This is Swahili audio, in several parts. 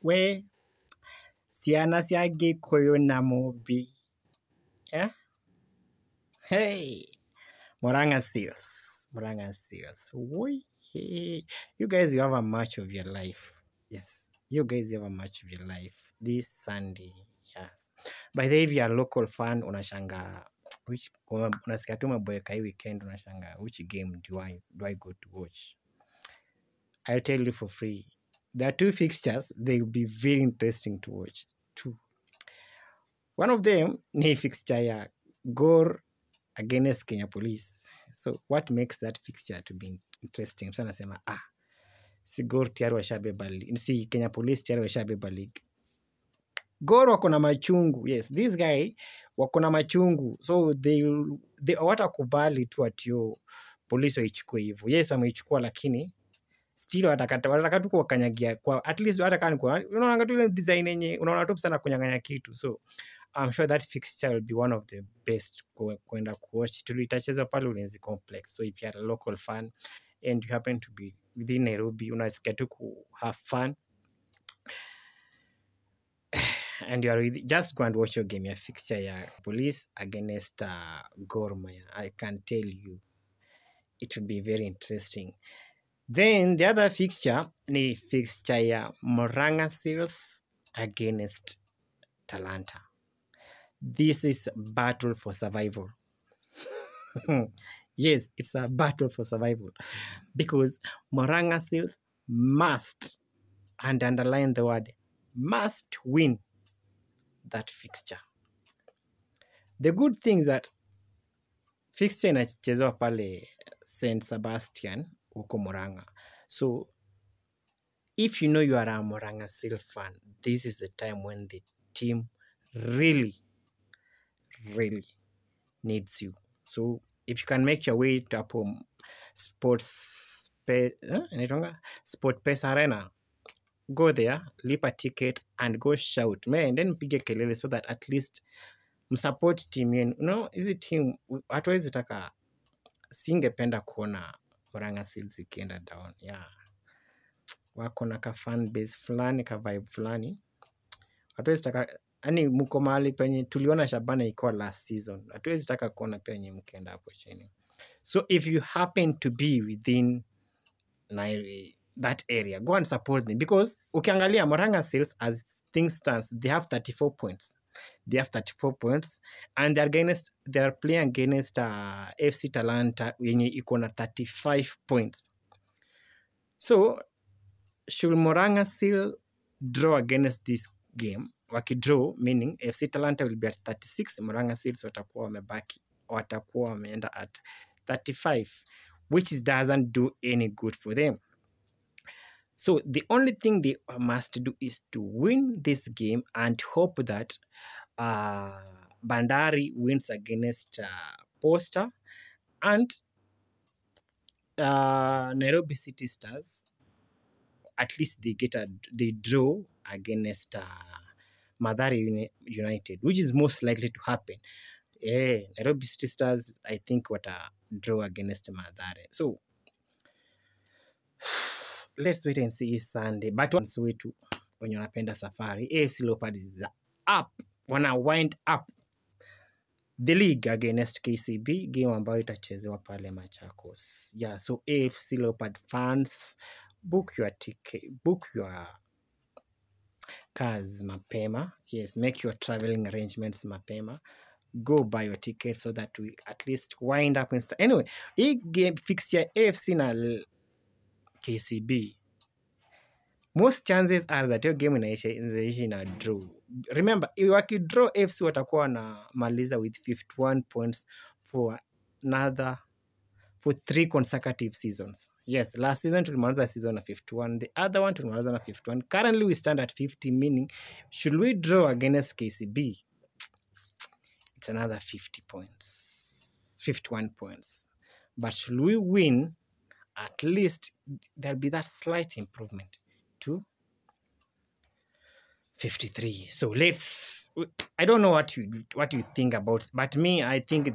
We ciana cia Gikuyu na Mũmbi. Yeah? Hey, Murang'a Seals. Murang'a Seals. Hey. You guys, you have a match of your life. Yes, you guys have a match of your life this Sunday. Yes. By the way, if you are a local fan, unashanga which unasikia tu maboeka hii weekend, unashanga which game do I go to watch? I'll tell you for free. There are two fixtures. They will be very interesting to watch. Two. One of them ni fixture ya Gor against Kenya Police. So what makes that fixture to be interesting? Sana sema si Gor tayari washabeba league. Si Kenya Police tayari washabeba league. Gor wako na machungu. Yes, this guy wako na machungu. So they watakubali tu atio Police waichukue hivyo. Yes, wameichukua lakini still watakata tu kuwakanyagia kwa at least hata kwa unaona tu ile design yenye unaona tu sana kunyang'anya kitu. So I'm sure that fixture will be one of the best kwenda kuwatch. Tulitacheza pale Ulinzi Complex. So if you are a local fan and you happen to be within Nairobi, unasikia tu ku have fun and you are just go and watch your game, your fixture ya Police against Gor Mahia. I can tell you it will be very interesting. Then the other fixture ni fixture ya Murang'a Seals against Talanta. This is a battle for survival. Yes, it's a battle for survival because Murang'a Seals must, and underline the word, must win that fixture. The good thing is that fixture inachezewa pale St. Sebastian huko Murang'a. So if you know you are a Murang'a Seals fan, this is the time when the team really needs you. So if you can make your way to SportPesa Arena, go there, leave a ticket and go shout. Man, then pige kelele so that at least msupport team yenu. No, hizi team hatuwezi taka, singependa kuona Murang'a Seals ikienda down. Yeah. Wako na ka fan base fulani, ka vibe fulani. Hatuwezi taka, yani mko mahali penye tuliona Shabana ikuwa last season. Hatuwezi taka kuona penye mkienda hapo chini. So if you happen to be within that area, go and support them because ukiangalia Murang'a Seals as things stands, they have 34 points. They have 34 points and they are playing against FC Talanta yenye iko na 35 points. So should Murang'a Seals draw against this game, wakidraw, meaning FC Talanta will be at 36, Murang'a Seals watakuwa wameenda at 35, which doesn't do any good for them. So the only thing they must do is to win this game and hope that Bandari wins against Posta and Nairobi City Stars, at least they draw against Mathare United, which is most likely to happen. Nairobi City Stars, I think, draw against Mathare. So let's wait and see Sunday. But once wetu wenye wanapenda safari, AFC Leopards is up. Wanna wind up the league against KCB, game ambayo itachezewa pale Machakos. Yeah, so AFC Leopard fans, book your ticket, book your cars mapema. Yes, make your traveling arrangements mapema. Go buy your ticket so that we at least wind up. Anyway, hii game fixture AFC na KCB, most chances are that your game inaisha na draw. Remember, wakidraw AFC watakuwa na maliza with 51 points for 3 consecutive seasons. Yes, last season tulimaliza season na 51. The other one tulimaliza na 51. Currently we stand at 50, meaning should we draw against KCB, it's another 50 points, 51 points. But should we win, at least there'll be that slight improvement to 53. So I don't know what you think about, but me, I think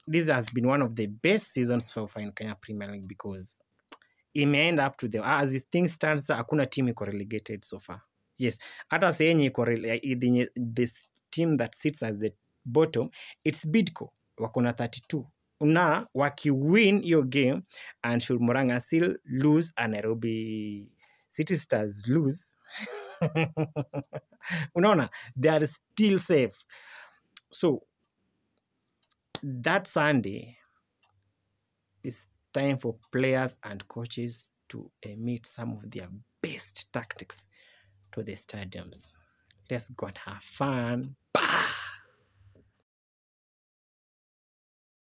this has been one of the best seasons so far in Kenya Premier League because imeenda up to them. As things stands, hakuna team iko relegated so far. Yes, hata senye iko this team that sits at the bottom, it's Bidco, wako na 32. Na waki-win your game and should Murang'a Seal lose and Nairobi City Stars lose, unaona, they are still safe. So that Sunday is time for players and coaches to emit some of their best tactics to the stadiums. Let's go and have fun. Bah!